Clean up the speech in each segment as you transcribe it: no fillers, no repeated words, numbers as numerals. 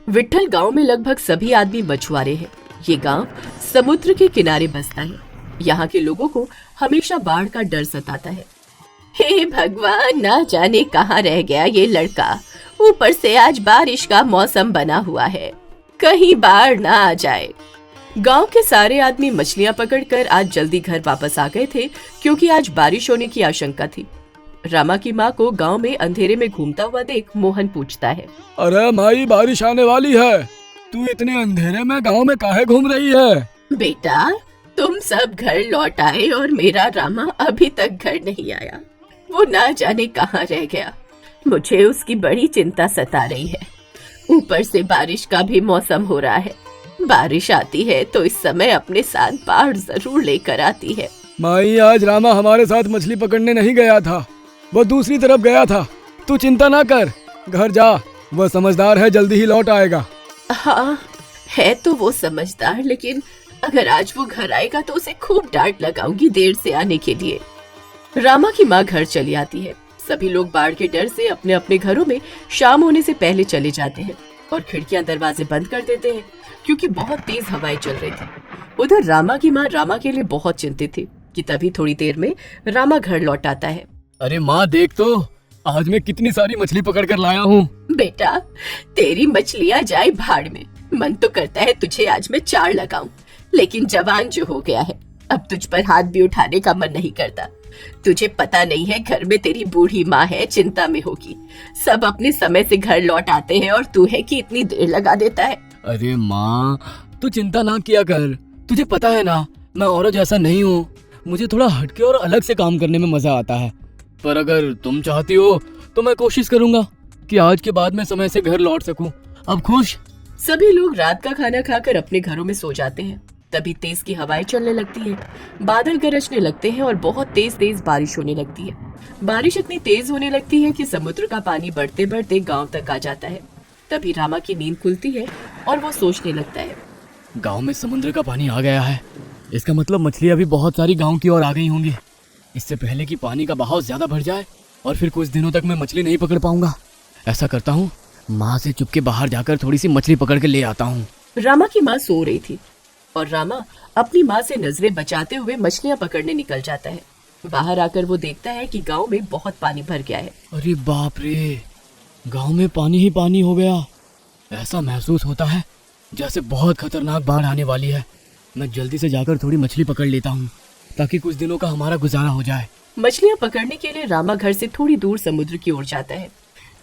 विट्ठल गांव में लगभग सभी आदमी मछुआरे हैं। ये गांव समुद्र के किनारे बसता है। यहाँ के लोगों को हमेशा बाढ़ का डर सताता है। हे भगवान, ना जाने कहाँ रह गया ये लड़का। ऊपर से आज बारिश का मौसम बना हुआ है, कहीं बाढ़ ना आ जाए। गांव के सारे आदमी मछलियां पकड़कर आज जल्दी घर वापस आ गए थे, क्योंकि आज बारिश होने की आशंका थी। रामा की माँ को गांव में अंधेरे में घूमता हुआ देख मोहन पूछता है, अरे माई, बारिश आने वाली है, तू इतने अंधेरे में गांव में काहे घूम रही है? बेटा, तुम सब घर लौट आए और मेरा रामा अभी तक घर नहीं आया। वो ना जाने कहाँ रह गया। मुझे उसकी बड़ी चिंता सता रही है। ऊपर से बारिश का भी मौसम हो रहा है। बारिश आती है तो इस समय अपने साथ बाढ़ जरूर लेकर आती है। माई, आज रामा हमारे साथ मछली पकड़ने नहीं गया था, वो दूसरी तरफ गया था। तू चिंता ना कर, घर जा, वह समझदार है, जल्दी ही लौट आएगा। हाँ, है तो वो समझदार, लेकिन अगर आज वो घर आएगा तो उसे खूब डांट लगाऊंगी देर से आने के लिए। रामा की माँ घर चली आती है। सभी लोग बाढ़ के डर से अपने अपने घरों में शाम होने से पहले चले जाते हैं और खिड़कियां दरवाजे बंद कर देते हैं, क्योंकि बहुत तेज हवाएं चल रही थी। उधर रामा की माँ रामा के लिए बहुत चिंतित थी कि तभी थोड़ी देर में रामा घर लौट आता है। अरे माँ, देख तो, आज मैं कितनी सारी मछली पकड़ कर लाया हूँ। बेटा, तेरी मछलियाँ जाए भाड़ में। मन तो करता है तुझे आज मैं चार लगाऊं, लेकिन जवान जो हो गया है, अब तुझ पर हाथ भी उठाने का मन नहीं करता। तुझे पता नहीं है, घर में तेरी बूढ़ी माँ है, चिंता में होगी। सब अपने समय से घर लौट आते हैं और तू है कि इतनी देर लगा देता है। अरे माँ, तू चिंता ना किया कर। तुझे पता है ना, मैं औरों जैसा नहीं हूँ। मुझे थोड़ा हटके और अलग से काम करने में मजा आता है। पर अगर तुम चाहती हो तो मैं कोशिश करूंगा कि आज के बाद मैं समय से घर लौट सकूं। अब खुश? सभी लोग रात का खाना खाकर अपने घरों में सो जाते हैं। तभी तेज की हवाएं चलने लगती है, बादल गरजने लगते हैं और बहुत तेज तेज बारिश होने लगती है। बारिश इतनी तेज होने लगती है कि समुद्र का पानी बढ़ते बढ़ते गांव तक आ जाता है। तभी रामा की नींद खुलती है और वो सोचने लगता है, गांव में समुद्र का पानी आ गया है। इसका मतलब मछलियां भी बहुत सारी गांव की ओर आ गई होंगी। इससे पहले कि पानी का बहाव ज्यादा बढ़ जाए और फिर कुछ दिनों तक मैं मछली नहीं पकड़ पाऊंगा, ऐसा करता हूँ, माँ से चुपके बाहर जाकर थोड़ी सी मछली पकड़ के ले आता हूँ। रामा की माँ सो रही थी और रामा अपनी माँ से नजरें बचाते हुए मछलियाँ पकड़ने निकल जाता है। बाहर आकर वो देखता है कि गांव में बहुत पानी भर गया है। अरे बाप रे, गांव में पानी ही पानी हो गया। ऐसा महसूस होता है जैसे बहुत खतरनाक बाढ़ आने वाली है। मैं जल्दी से जाकर थोड़ी मछली पकड़ लेता हूँ, ताकि कुछ दिनों का हमारा गुजारा हो जाए। मछलियाँ पकड़ने के लिए रामा घर से थोड़ी दूर समुद्र की ओर जाता है।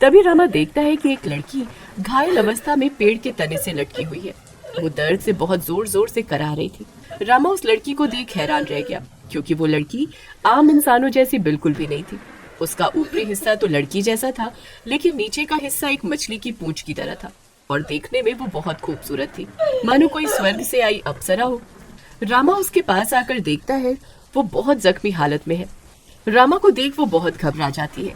तभी रामा देखता है कि एक लड़की घायल अवस्था में पेड़ के तने से लटकी हुई है। वो दर्द से बहुत जोर जोर से कराह रही थी। रामा उस लड़की को देख हैरान रह गया, क्योंकि वो लड़की आम इंसानों जैसी बिल्कुल भी नहीं थी। उसका ऊपरी हिस्सा तो लड़की जैसा था, लेकिन नीचे का हिस्सा एक मछली की पूंछ की तरह था और देखने में वो बहुत खूबसूरत थी, मानो कोई स्वर्ग से आई अप्सरा हो। रामा उसके पास आकर देखता है, वो बहुत जख्मी हालत में है। रामा को देख वो बहुत घबरा जाती है।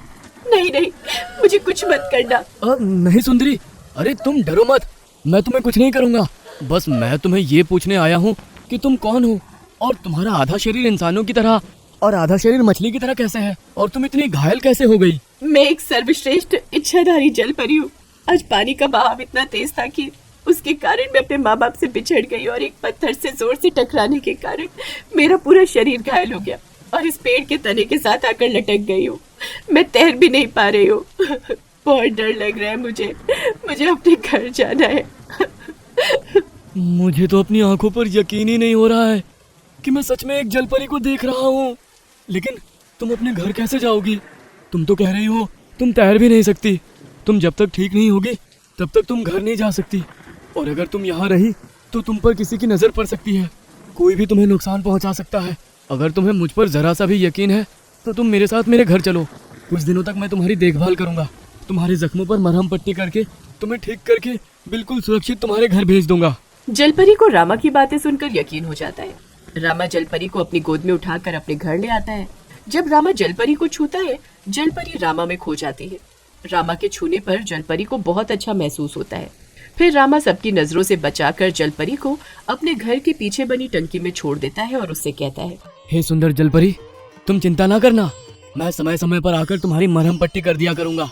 नहीं नहीं, मुझे कुछ मत करना। नहीं सुंदरी, अरे तुम डरो मत, मैं तुम्हें कुछ नहीं करूँगा। बस मैं तुम्हें ये पूछने आया हूँ कि तुम कौन हो और तुम्हारा आधा शरीर इंसानों की तरह और आधा शरीर मछली की तरह कैसे है, और तुम इतनी घायल कैसे हो गई? मैं एक सर्वश्रेष्ठ इच्छाधारी जल परी हूँ। आज पानी का बहाव इतना तेज था कि उसके कारण मैं अपने माँ बाप से बिछड़ गई और एक पत्थर से जोर से टकराने के कारण मेरा पूरा शरीर घायल हो गया और इस पेड़ के तने के साथ आकर लटक गई हूँ। मैं तैर भी नहीं पा रही हूँ। बहुत डर लग रहा है मुझे अपने घर जाना है। मुझे तो अपनी आंखों पर यकीन ही नहीं हो रहा है कि मैं सच में एक जलपरी को देख रहा हूँ। लेकिन तुम अपने घर कैसे जाओगी? तुम तो कह रही हो तुम तैर भी नहीं सकती। तुम जब तक ठीक नहीं होगी तब तक तुम घर नहीं जा सकती, और अगर तुम यहाँ रही तो तुम पर किसी की नजर पड़ सकती है। कोई भी तुम्हें नुकसान पहुँचा सकता है। अगर तुम्हें मुझ पर जरा सा भी यकीन है तो तुम मेरे साथ मेरे घर चलो। कुछ दिनों तक मैं तुम्हारी देखभाल करूंगा। तुम्हारे जख्मों पर मरहम पट्टी करके तुम्हें ठीक करके बिल्कुल सुरक्षित तुम्हारे घर भेज दूंगा। जलपरी को रामा की बातें सुनकर यकीन हो जाता है। रामा जलपरी को अपनी गोद में उठाकर अपने घर ले आता है। जब रामा जलपरी को छूता है, जलपरी रामा में खो जाती है। रामा के छूने पर जलपरी को बहुत अच्छा महसूस होता है। फिर रामा सबकी नजरों से बचाकर जलपरी को अपने घर के पीछे बनी टंकी में छोड़ देता है और उससे कहता है, हे सुंदर जलपरी, तुम चिंता ना करना, मैं समय समय पर आकर तुम्हारी मरहम पट्टी कर दिया करूंगा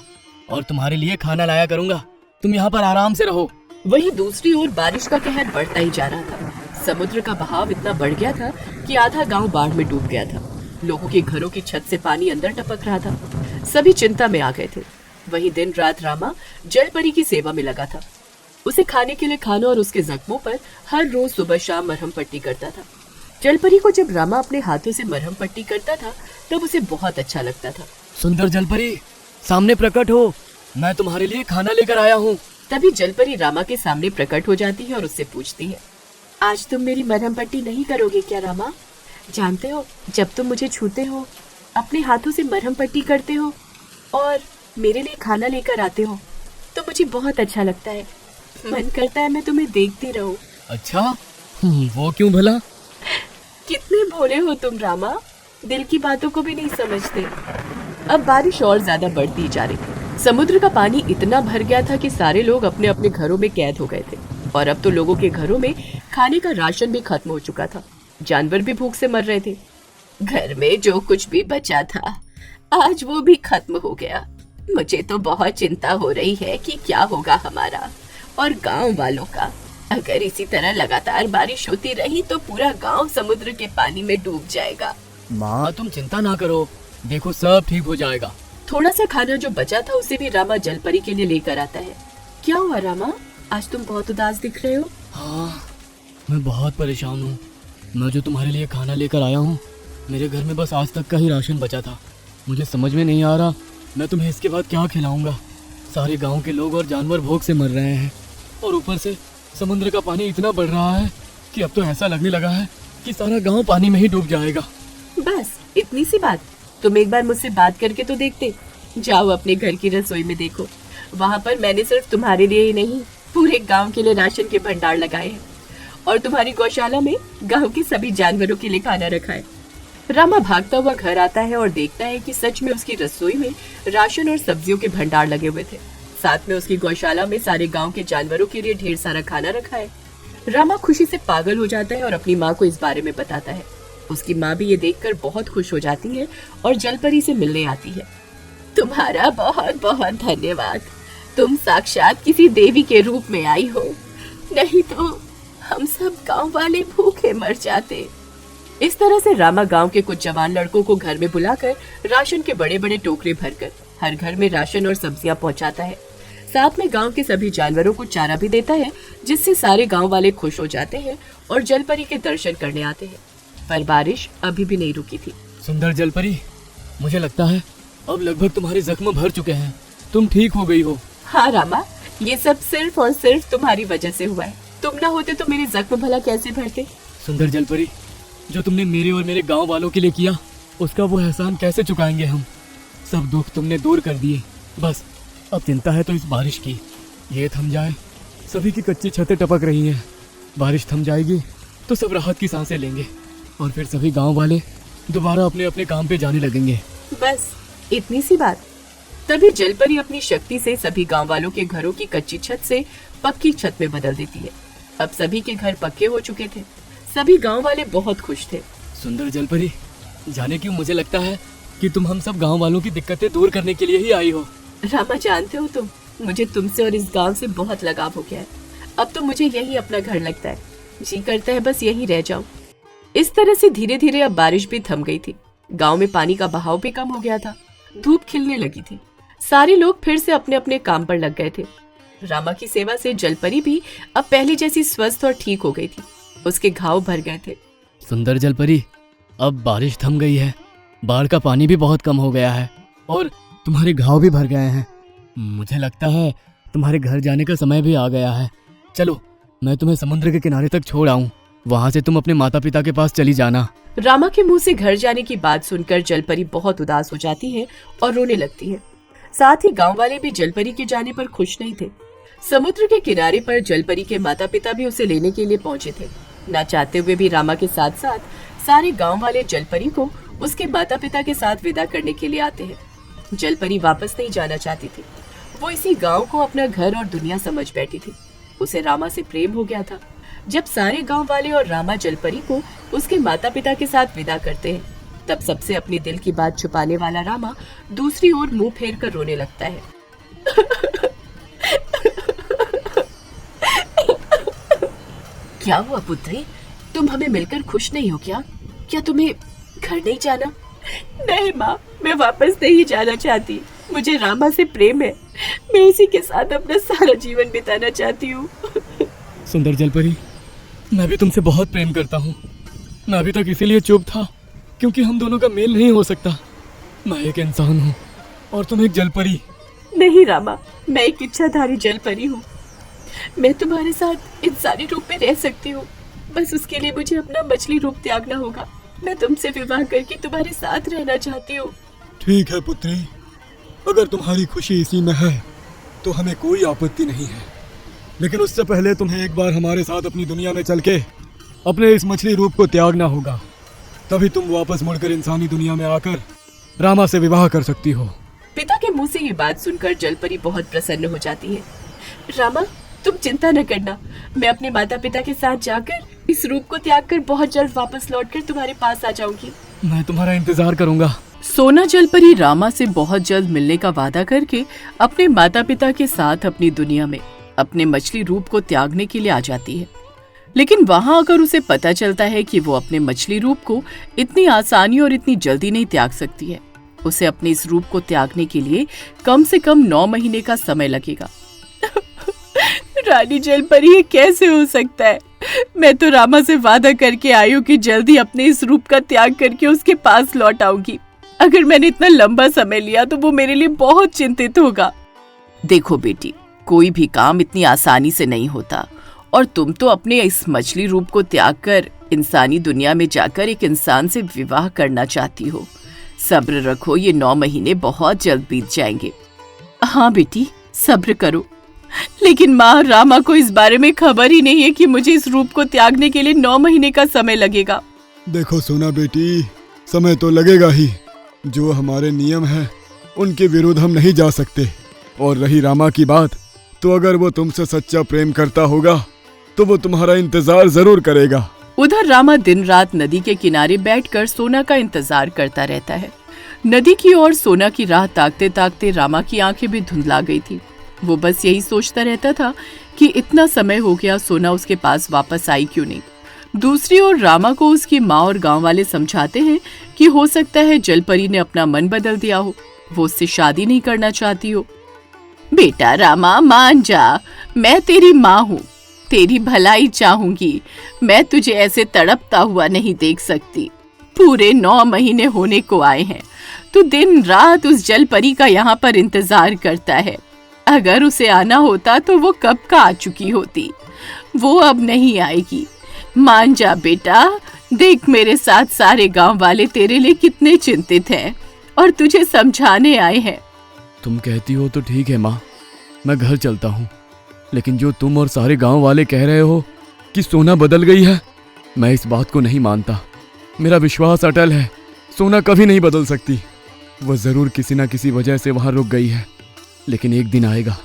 और तुम्हारे लिए खाना लाया करूंगा। तुम यहाँ पर आराम से रहो वहीं दूसरी ओर बारिश का कहर बढ़ता ही जा रहा था। समुद्र का बहाव इतना बढ़ गया था कि आधा गांव बाढ़ में डूब गया था। लोगों के घरों की छत से पानी अंदर टपक रहा था। सभी चिंता में आ गए थे। वहीं दिन रात रामा जलपरी की सेवा में लगा था। उसे खाने के लिए खाना और उसके जख्मों पर हर रोज सुबह शाम मरहम पट्टी करता था। जलपरी को जब रामा अपने हाथों से मरहम पट्टी करता था तब उसे बहुत अच्छा लगता था। सुंदर जलपरी, सामने प्रकट हो, मैं तुम्हारे लिए खाना लेकर आया हूँ। तभी जलपरी रामा के सामने प्रकट हो जाती है और उससे पूछती है, आज तुम मेरी मरहम पट्टी नहीं करोगे क्या रामा? जानते हो, जब तुम मुझे छूते हो, अपने हाथों से मरहम पट्टी करते हो और मेरे लिए खाना लेकर आते हो तो मुझे बहुत अच्छा लगता है। मन करता है मैं तुम्हें देखती रहूं। अच्छा, वो क्यों भला? कितने भोले हो तुम रामा, दिल की बातों को भी नहीं समझते। अब बारिश और ज्यादा बढ़ती जा रही थी। समुद्र का पानी इतना भर गया था कि सारे लोग अपने अपने घरों में कैद हो गए थे और अब तो लोगों के घरों में खाने का राशन भी खत्म हो चुका था। जानवर भी भूख से मर रहे थे। घर में जो कुछ भी बचा था आज वो भी खत्म हो गया। मुझे तो बहुत चिंता हो रही है कि क्या होगा हमारा और गांव वालों का। अगर इसी तरह लगातार बारिश होती रही तो पूरा गांव समुद्र के पानी में डूब जाएगा। माँ, तुम चिंता ना करो, देखो सब ठीक हो जाएगा। थोड़ा सा खाना जो बचा था उसे भी रामा जलपरी के लिए लेकर आता है। क्या हुआ रामा, आज तुम बहुत उदास दिख रहे हो? हाँ, मैं बहुत परेशान हूँ। मैं जो तुम्हारे लिए खाना लेकर आया हूँ, मेरे घर में बस आज तक का ही राशन बचा था। मुझे समझ में नहीं आ रहा मैं तुम्हें इसके बाद क्या खिलाऊंगा। सारे गांव के लोग और जानवर भूख से मर रहे हैं और ऊपर से समुद्र का पानी इतना बढ़ रहा है कि अब तो ऐसा लगने लगा है कि सारा गांव पानी में ही डूब जाएगा। बस इतनी सी बात? तुम एक बार मुझसे बात करके तो देखते। जाओ अपने घर की रसोई में देखो, वहाँ पर मैंने सिर्फ तुम्हारे लिए ही नहीं पूरे गांव के लिए राशन के भंडार लगाए हैं और तुम्हारी गौशाला में गांव के सभी जानवरों के लिए खाना रखा है। रामा भागता हुआ घर आता है और देखता है कि सच में उसकी रसोई में राशन और सब्जियों के भंडार लगे हुए थे। साथ में उसकी गौशाला में सारे गांव के जानवरों के लिए ढेर सारा खाना रखा है। रामा खुशी से पागल हो जाता है और अपनी माँ को इस बारे में बताता है। उसकी माँ भी ये देखकर बहुत खुश हो जाती है और जलपरी से मिलने आती है। तुम्हारा बहुत बहुत धन्यवाद, तुम साक्षात किसी देवी के रूप में आई हो, नहीं तो हम सब गांव वाले भूखे मर जाते। इस तरह से रामा गांव के कुछ जवान लड़कों को घर में बुलाकर राशन के बड़े बड़े टोकरे भरकर हर घर में राशन और सब्जियां पहुंचाता है। साथ में गांव के सभी जानवरों को चारा भी देता है, जिससे सारे गांव वाले खुश हो जाते हैं और जलपरी के दर्शन करने आते हैं। पर बारिश अभी भी नहीं रुकी थी। सुंदर जलपरी, मुझे लगता है अब लगभग तुम्हारे जख्म भर चुके हैं, तुम ठीक हो गई हो। हाँ रामा, ये सब सिर्फ और सिर्फ तुम्हारी वजह से हुआ है। तुम ना होते तो मेरे जख्म भला कैसे भरते? सुंदर जलपरी, जो तुमने मेरे और मेरे गांव वालों के लिए किया उसका वो एहसान कैसे चुकाएंगे हम। सब दुख तुमने दूर कर दिए। बस अब चिंता है तो इस बारिश की, ये थम जाए। सभी की कच्ची छतें टपक रही हैं, बारिश थम जाएगी तो सब राहत की सांसें लेंगे और फिर सभी गांव वाले दोबारा अपने अपने काम पे जाने लगेंगे। बस इतनी सी बात। तभी जलपरी अपनी शक्ति से सभी गांव वालों के घरों की कच्ची छत से पक्की छत में बदल देती है। अब सभी के घर पक्के हो चुके थे। सभी गांव वाले बहुत खुश थे। सुंदर जलपरी, जाने क्यों मुझे लगता है कि तुम हम सब गांव वालों की दिक्कतें दूर करने के लिए ही आई हो। रामा, जानते हो तुम, मुझे तुमसे और इस गांव से बहुत लगाव हो गया है। अब तो मुझे यही अपना घर लगता है। जी करता है बस यहीं रह जाऊं। इस तरह से धीरे धीरे अब बारिश भी थम गई थी। गांव में पानी का बहाव भी कम हो गया था। धूप खिलने लगी थी। सारे लोग फिर से अपने अपने काम पर लग गए थे। रामा की सेवा से जलपरी भी अब पहले जैसी स्वस्थ और ठीक हो गई थी। उसके घाव भर गए थे। सुंदर जलपरी, अब बारिश थम गई है, बाढ़ का पानी भी बहुत कम हो गया है और तुम्हारे घाव भी भर गए हैं। मुझे लगता है तुम्हारे घर जाने का समय भी आ गया है। चलो, मैं तुम्हें समुद्र के किनारे तक छोड़ आऊं, वहां से तुम अपने माता पिता के पास चली जाना। रामा के मुंह से घर जाने की बात सुनकर जलपरी बहुत उदास हो जाती है और रोने लगती है। साथ ही गांव वाले भी जलपरी के जाने पर खुश नहीं थे। समुद्र के किनारे पर जलपरी के माता पिता भी उसे लेने के लिए पहुंचे थे। न चाहते हुए भी रामा के साथ साथ सारे गांव वाले जलपरी को उसके माता पिता के साथ विदा करने के लिए आते हैं। जलपरी वापस नहीं जाना चाहती थी। वो इसी गांव को अपना घर और दुनिया समझ बैठी थी। उसे रामा से प्रेम हो गया था। जब सारे गांव वाले और रामा जलपरी को उसके माता पिता के साथ विदा करते हैं, तब सबसे अपने दिल की बात छुपाने वाला रामा दूसरी ओर मुंह फेर कर रोने लगता है। क्या हुआ पुत्री, तुम हमें मिलकर खुश नहीं हो क्या? क्या तुम्हें घर नहीं जाना? नहीं माँ, मैं वापस नहीं जाना चाहती। मुझे रामा से प्रेम है। मैं उसी के साथ अपना सारा जीवन बिताना चाहती हूँ। सुंदर जलपरी, मैं भी तुमसे बहुत प्रेम करता हूँ। मैं अभी तक इसीलिए चुप था क्योंकि हम दोनों का मेल नहीं हो सकता। मैं एक इंसान हूँ और तुम एक जलपरी। नहीं रामा, मैं एक इच्छाधारी जलपरी हूँ। मैं तुम्हारे साथ इंसानी रूप में रह सकती हूँ, बस उसके लिए मुझे अपना मछली रूप त्यागना होगा। मैं तुमसे विवाह करके तुम्हारे साथ रहना चाहती हूँ। ठीक है पुत्री, अगर तुम्हारी खुशी इसी में है तो हमें कोई आपत्ति नहीं है, लेकिन उससे पहले तुम्हें एक बार हमारे साथ अपनी दुनिया में चल के अपने इस मछली रूप को त्यागना होगा। तभी तुम वापस मुड़कर इंसानी दुनिया में आकर रामा से विवाह कर सकती हो। पिता के मुंह से ये बात सुनकर जलपरी बहुत प्रसन्न हो जाती है। रामा, तुम चिंता न करना, मैं अपने माता पिता के साथ जाकर इस रूप को त्याग कर बहुत जल्द वापस लौटकर तुम्हारे पास आ जाऊंगी। मैं तुम्हारा इंतजार करूंगा। सोना जलपरी रामा से बहुत जल्द मिलने का वादा करके अपने माता पिता के साथ अपनी दुनिया में अपने मछली रूप को त्यागने के लिए आ जाती है। लेकिन वहां अगर उसे पता चलता है कि वो अपने मछली रूप को इतनी आसानी और इतनी जल्दी नहीं त्याग सकती है। उसे अपने इस रूप को त्यागने के लिए कम से कम 9 महीने का समय लगेगा। रानी जलपरी, ये कैसे हो सकता है? मैं तो रामा से वादा करके आई हूँ कि जल्दी अपने इस रूप का त्याग करके उसके पास लौट आऊंगी। अगर मैंने इतना लंबा समय लिया तो वो मेरे लिए बहुत चिंतित होगा। देखो बेटी, कोई भी काम इतनी आसानी से नहीं होता और तुम तो अपने इस मछली रूप को त्याग कर इंसानी दुनिया में जाकर एक इंसान से विवाह करना चाहती हो। सब्र रखो, ये 9 महीने बहुत जल्द बीत जाएंगे। हाँ बेटी, सब्र करो। लेकिन माँ, रामा को इस बारे में खबर ही नहीं है कि मुझे इस रूप को त्यागने के लिए 9 महीने का समय लगेगा। देखो सोना बेटी, समय तो लगेगा ही। जो हमारे नियम हैं उनके विरुद्ध हम नहीं जा सकते। और रही रामा की बात, तो अगर वो तुमसे सच्चा प्रेम करता होगा तो वो तुम्हारा इंतजार जरूर करेगा। उधर रामा दिन रात नदी के किनारे बैठकर सोना का इंतजार करता रहता है। नदी की ओर सोना की राह ताकते ताकते रामा की आंखें भी धुंधला गई थी। वो बस यही सोचता रहता था कि इतना समय हो गया, सोना उसके पास वापस आई क्यों नहीं। दूसरी ओर रामा को उसकी माँ और गांव वाले समझाते हैं कि हो सकता है जलपरी ने अपना मन बदल दिया हो, वो उससे शादी नहीं करना चाहती हो। बेटा रामा, मान जा, मैं तेरी माँ हूँ, तेरी भलाई चाहूंगी। मैं तुझे ऐसे तड़पता हुआ नहीं देख सकती। पूरे 9 महीने होने को आए हैं, तू दिन रात उस जलपरी का यहाँ पर इंतजार करता है। अगर उसे आना होता तो वो कब का आ चुकी होती। वो अब नहीं आएगी। मान जा बेटा, देख मेरे साथ सारे गांव वाले तेरे लिए कितने चिंतित हैं और तुझे समझाने आए हैं। तुम कहती हो तो ठीक है माँ, मैं घर चलता हूँ। लेकिन जो तुम और सारे गांव वाले कह रहे हो कि सोना बदल गई है, मैं इस बात को नहीं मानता। मेरा विश्वास अटल है, सोना कभी नहीं बदल सकती। वह जरूर किसी न किसी वजह से वहां रुक गई है, लेकिन एक दिन आएगा,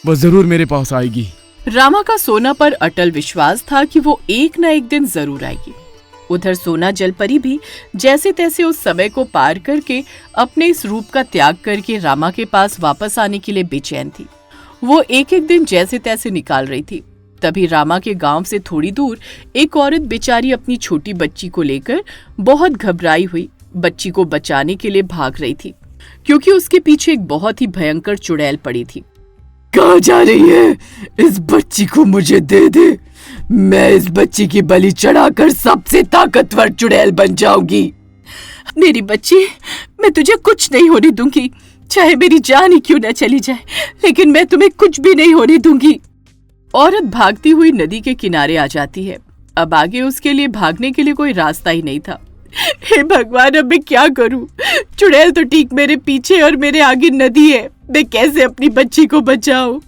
वह जरूर मेरे पास आएगी। रामा का सोना पर अटल विश्वास था कि वो एक न एक दिन जरूर आएगी। उधर सोना जलपरी भी जैसे तैसे उस समय को पार करके अपने इस रूप का त्याग करके रामा के पास वापस आने के लिए बेचैन थी। वो एक एक दिन जैसे तैसे निकाल रही थी। तभी रामा के गांव से थोड़ी दूर एक औरत बेचारी अपनी छोटी बच्ची को लेकर बहुत घबराई हुई बच्ची को बचाने के लिए भाग रही थी, क्योंकि उसके पीछे एक बहुत ही भयंकर चुड़ैल पड़ी थी। कहाँ जा रही है? इस बच्ची को मुझे दे दे। मैं इस बच्ची की बलि चढ़ाकर सबसे ताकतवर चुड़ैल बन जाऊंगी। मेरी बच्ची, मैं तुझे कुछ नहीं होने दूंगी, चाहे मेरी जान ही क्यों न चली जाए, लेकिन मैं तुम्हें कुछ भी नहीं होने दूंगी। औरत भागती हुई नदी के किनारे आ जाती है। अब आगे उसके लिए भागने के लिए कोई रास्ता ही नहीं था। हे भगवान, अब मैं क्या करूं? चुड़ैल तो ठीक मेरे पीछे और मेरे आगे नदी है। मैं कैसे अपनी बच्ची को बचाऊं?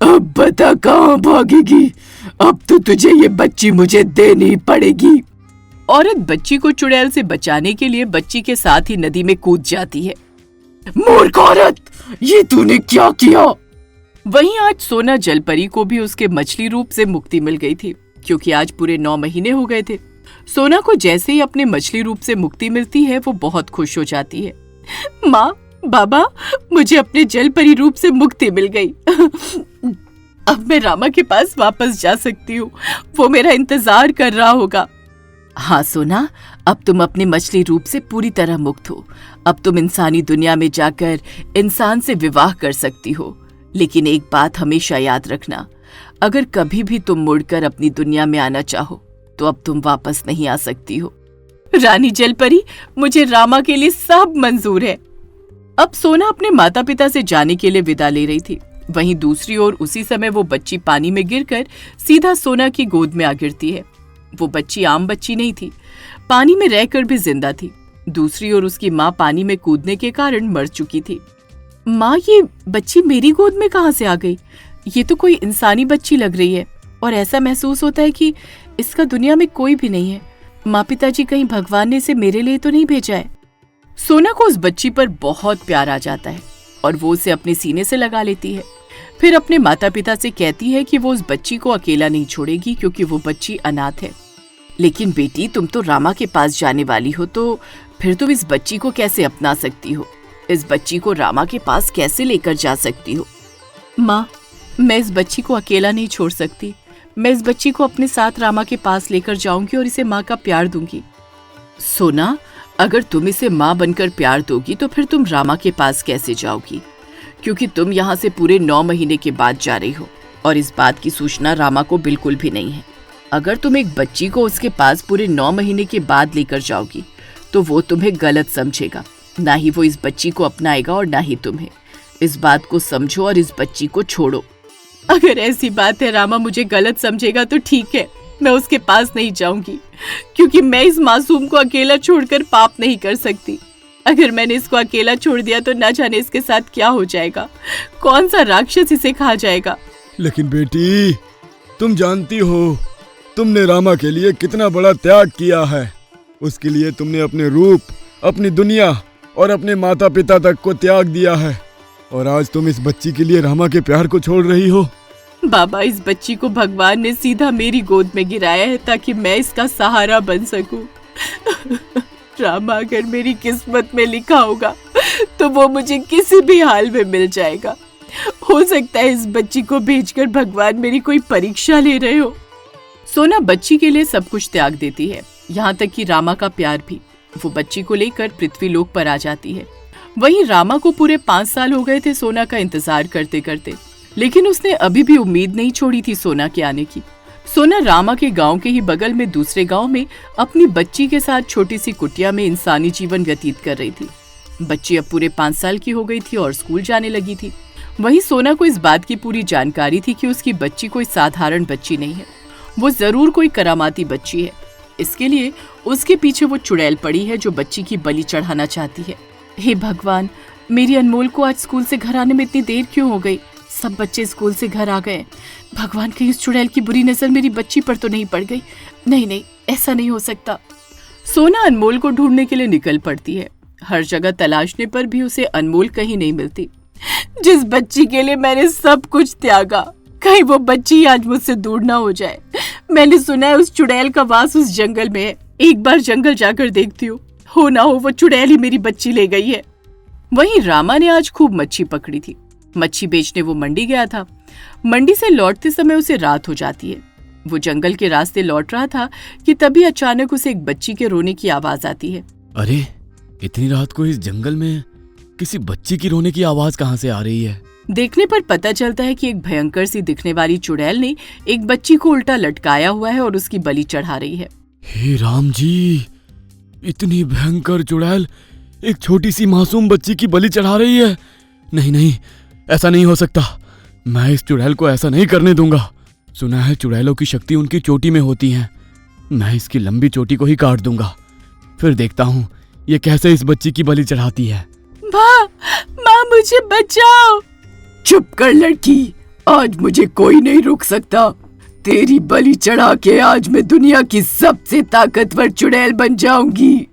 अब बता कहां भागेगी? अब तो तुझे ये बच्ची मुझे देनी पड़ेगी। औरत बच्ची को चुड़ैल से बचाने के लिए बच्ची के साथ ही नदी में कूद जाती है। मूर्ख औरत, ये तूने क्या किया? वहीं आज सोना जलपरी को भी उसके मछली रूप से मुक्ति मिल गई थी, क्योंकि आज पूरे 9 महीने हो गए थे। सोना को जैसे ही अपने मछली रूप से मुक्ति मिलती है वो बहुत खुश हो जाती है। माँ, बाबा, मुझे अपने जल परी रूप से मुक्ति मिल गई। अब मैं रामा के पास वापस जा सकती हूँ। वो मेरा इंतजार कर रहा होगा। हाँ सोना, अब तुम अपने मछली रूप से पूरी तरह मुक्त हो। अब तुम इंसानी दुनिया में जाकर इंसान से विवाह कर सकती हो। लेकिन एक बात हमेशा याद रखना, अगर कभी भी तुम मुड़कर अपनी दुनिया में आना चाहो तो अब तुम वापस नहीं आ सकती हो। रानी जलपरी, मुझे रामा के लिए सब मंजूर है। अब सोना अपने माता पिता से जाने के लिए विदा ले रही थी। वहीं दूसरी ओर उसी समय वो बच्ची पानी में गिरकर सीधा सोना की गोद में आ गिरती है। वो बच्ची आम बच्ची नहीं थी, पानी में रहकर भी जिंदा थी। दूसरी ओर उसकी माँ पानी में कूदने के कारण मर चुकी थी। माँ, ये बच्ची मेरी गोद में कहाँ से आ गई? ये तो कोई इंसानी बच्ची लग रही है और ऐसा महसूस होता है कि इसका दुनिया में कोई भी नहीं है। माँ पिताजी, कहीं भगवान ने इसे मेरे लिए तो नहीं भेजा है? सोना को उस बच्ची पर बहुत प्यार आ जाता है और वो उसे अपने सीने से लगा लेती है। फिर अपने माता पिता से कहती है कि वो उस बच्ची को अकेला नहीं छोड़ेगी क्योंकि वो बच्ची अनाथ है। लेकिन बेटी, तुम तो रामा के पास जाने वाली हो, तो फिर तुम इस बच्ची को कैसे अपना सकती हो? इस बच्ची को रामा के पास कैसे लेकर जा सकती हो? माँ, मैं इस बच्ची को अकेला नहीं छोड़ सकती। मैं इस बच्ची को अपने साथ रामा के पास लेकर जाऊंगी और इसे माँ का प्यार दूंगी। सोना, अगर तुम इसे माँ बनकर प्यार दोगी तो फिर तुम रामा के पास कैसे जाओगी? क्योंकि तुम यहाँ से पूरे 9 महीने के बाद जा रही हो और इस बात की सूचना रामा को बिल्कुल भी नहीं है। अगर तुम एक बच्ची को उसके पास पूरे 9 महीने के बाद लेकर जाओगी तो वो तुम्हें गलत समझेगा। ना ही वो इस बच्ची को अपनाएगा और ना ही तुम्हें। इस बात को समझो और इस बच्ची को छोड़ो। अगर ऐसी बात है रामा मुझे गलत समझेगा तो ठीक है, मैं उसके पास नहीं जाऊंगी, क्योंकि मैं इस मासूम को अकेला छोड़कर पाप नहीं कर सकती। अगर मैंने इसको अकेला छोड़ दिया तो न जाने इसके साथ क्या हो जाएगा, कौन सा राक्षस इसे खा जाएगा। लेकिन बेटी, तुम जानती हो तुमने रामा के लिए कितना बड़ा त्याग किया है। उसके लिए तुमने अपने रूप, अपनी दुनिया और अपने माता पिता तक को त्याग दिया है और आज तुम इस बच्ची के लिए रामा के प्यार को छोड़ रही हो। बाबा, इस बच्ची को भगवान ने सीधा मेरी गोद में गिराया है ताकि मैं इसका सहारा बन सकूं। रामा अगर मेरी किस्मत में लिखा होगा तो वो मुझे किसी भी हाल में मिल जाएगा। हो सकता है इस बच्ची को भेजकर भगवान मेरी कोई परीक्षा ले रहे हो। सोना बच्ची के लिए सब कुछ त्याग देती है, यहाँ तक कि रामा का प्यार भी। वो बच्ची को लेकर पृथ्वीलोक पर आ जाती है। वहीं रामा को पूरे 5 साल हो गए थे सोना का इंतजार करते करते, लेकिन उसने अभी भी उम्मीद नहीं छोड़ी थी सोना के आने की। सोना रामा के गांव के ही बगल में दूसरे गांव में अपनी बच्ची के साथ छोटी सी कुटिया में इंसानी जीवन व्यतीत कर रही थी। बच्ची अब पूरे 5 साल की हो गई थी और स्कूल जाने लगी थी। वहीं सोना को इस बात की पूरी जानकारी थी कि उसकी बच्ची कोई साधारण बच्ची नहीं है, वो जरूर कोई करामाती बच्ची है। इसके लिए उसके पीछे वो चुड़ैल पड़ी है जो बच्ची की बलि चढ़ाना चाहती है। हे भगवान, मेरी अनमोल को आज स्कूल से घर आने में इतनी देर क्यों हो गई? सब बच्चे स्कूल से घर आ गए। भगवान, कहीं इस चुड़ैल की बुरी नजर मेरी बच्ची पर तो नहीं पड़ गई? नहीं नहीं, ऐसा नहीं हो सकता। सोना अनमोल को ढूंढने के लिए निकल पड़ती है। हर जगह तलाशने पर भी उसे अनमोल कहीं नहीं मिलती। जिस बच्ची के लिए मैंने सब कुछ त्यागा, कहीं वो बच्ची आज मुझसे दूर ना हो जाए। मैंने सुना है उस चुड़ैल का वास उस जंगल में है। एक बार जंगल जाकर देखती हूँ, हो ना हो वो चुड़ैल ही मेरी बच्ची ले गई है। वहीं रामा ने आज खूब मच्छी पकड़ी थी। मच्छी बेचने वो मंडी गया था। मंडी से लौटते समय उसे रात हो जाती है। वो जंगल के रास्ते लौट रहा था कि तभी अचानक उसे एक बच्ची के रोने की आवाज आती है। अरे, इतनी रात को इस जंगल में किसी बच्ची की रोने की आवाज कहाँ से आ रही है? देखने पर पता चलता है कि एक भयंकर सी दिखने वाली चुड़ैल ने एक बच्ची को उल्टा लटकाया हुआ है और उसकी बलि चढ़ा रही है। हे राम जी, इतनी भयंकर चुड़ैल एक छोटी सी मासूम बच्ची की बलि चढ़ा रही है। नहीं नहीं, ऐसा नहीं हो सकता। मैं इस चुड़ैल को ऐसा नहीं करने दूंगा। सुना है चुड़ैलों की शक्ति उनकी चोटी में होती है। मैं इसकी लंबी चोटी को ही काट दूंगा, फिर देखता हूँ ये कैसे इस बच्ची की बलि चढ़ाती है। माँ मुझे बचाओ। चुप कर लड़की, आज मुझे कोई नहीं रोक सकता। तेरी बलि चढ़ा के आज मैं दुनिया की सबसे ताकतवर चुड़ैल बन जाऊंगी।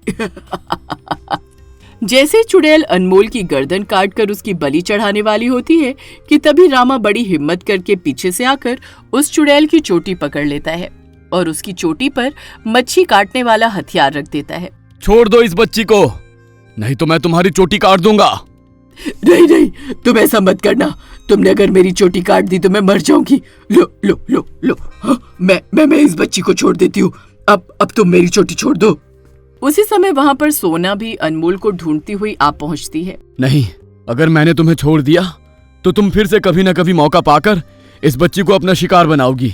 जैसे चुड़ैल अनमोल की गर्दन काटकर उसकी बलि चढ़ाने वाली होती है कि तभी रामा बड़ी हिम्मत करके पीछे से आकर उस चुड़ैल की चोटी पकड़ लेता है और उसकी चोटी पर मच्छी काटने वाला हथियार रख देता है। छोड़ दो इस बच्ची को, नहीं तो मैं तुम्हारी चोटी काट दूंगा। नहीं नहीं, तुम ऐसा मत करना। तुमने अगर मेरी चोटी काट दी तो मैं मर जाऊंगी। लो लो लो लो, हाँ, मैं इस बच्ची को छोड़ देती हूँ। अब तुम मेरी चोटी छोड़ दो। उसी समय वहाँ पर सोना भी अनमोल को ढूंढती हुई आ पहुँचती है। नहीं, अगर मैंने तुम्हें छोड़ दिया तो तुम फिर से कभी न कभी मौका पाकर इस बच्ची को अपना शिकार बनाओगी,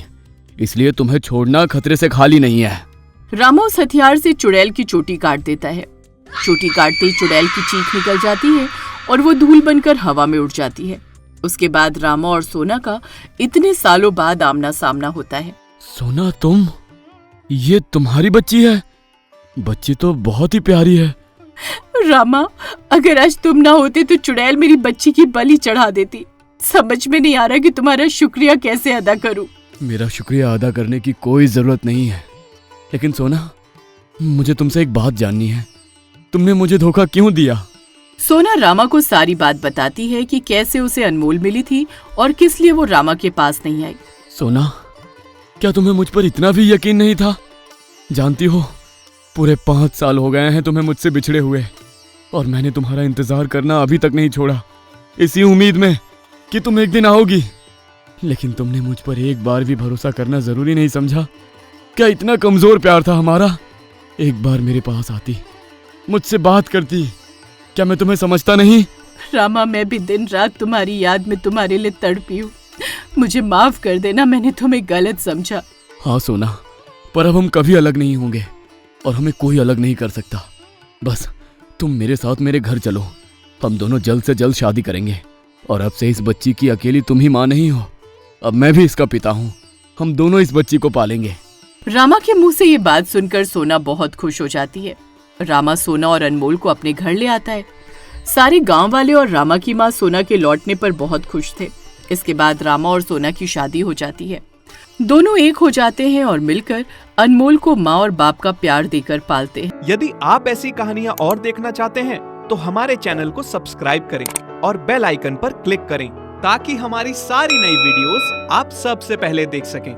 इसलिए तुम्हें छोड़ना खतरे से खाली नहीं है। रामा उस हथियार से चुड़ैल की चोटी काट देता है। चोटी काटते ही चुड़ैल की चीख निकल जाती है और वो धूल बनकर हवा में उड़ जाती है। उसके बाद रामा और सोना का इतने सालों बाद आमना सामना होता है। सोना, तुम? ये तुम्हारी बच्ची है? बच्ची तो बहुत ही प्यारी है। रामा, अगर आज तुम ना होते तो चुड़ैल मेरी बच्ची की बलि चढ़ा देती। समझ में नहीं आ रहा कि तुम्हारा शुक्रिया कैसे अदा करूं। मेरा शुक्रिया अदा करने की कोई जरूरत नहीं है, लेकिन सोना, मुझे तुमसे एक बात जाननी है। तुमने मुझे धोखा क्यों दिया? सोना रामा को सारी बात बताती है कि कैसे उसे अनमोल मिली थी और किस लिए वो रामा के पास नहीं आई। सोना, क्या तुम्हें मुझ पर इतना भी यकीन नहीं था? जानती हो, पूरे 5 साल हो गए हैं तुम्हें मुझसे बिछड़े हुए, और मैंने तुम्हारा इंतजार करना अभी तक नहीं छोड़ा, इसी उम्मीद में कि तुम एक दिन आओगी। लेकिन तुमने मुझ पर एक बार भी भरोसा करना जरूरी नहीं समझा? क्या इतना कमजोर प्यार था हमारा? एक बार मेरे पास आती, मुझसे बात करती, क्या मैं तुम्हें समझता नहीं? रामा, मैं भी दिन रात तुम्हारी याद में तुम्हारे लिए तड़पी हूँ। मुझे माफ कर देना, मैंने तुम्हें गलत समझा। हाँ सोना, पर अब हम कभी अलग नहीं होंगे और हमें कोई अलग नहीं कर सकता। बस तुम मेरे साथ मेरे घर चलो, हम दोनों जल्द से जल्द शादी करेंगे, और अब से इस बच्ची की अकेली तुम ही माँ नहीं हो, अब मैं भी इसका पिता हूँ। हम दोनों इस बच्ची को पालेंगे। रामा के मुंह से ये बात सुनकर सोना बहुत खुश हो जाती है। रामा सोना और अनमोल को अपने घर ले आता है। सारे गांव वाले और रामा की माँ सोना के लौटने पर बहुत खुश थे। इसके बाद रामा और सोना की शादी हो जाती है। दोनों एक हो जाते हैं और मिलकर अनमोल को माँ और बाप का प्यार देकर पालते हैं। यदि आप ऐसी कहानियाँ और देखना चाहते हैं तो हमारे चैनल को सब्सक्राइब करें और बेल आइकन पर क्लिक करें, ताकि हमारी सारी नई वीडियोस आप सबसे पहले देख सकें।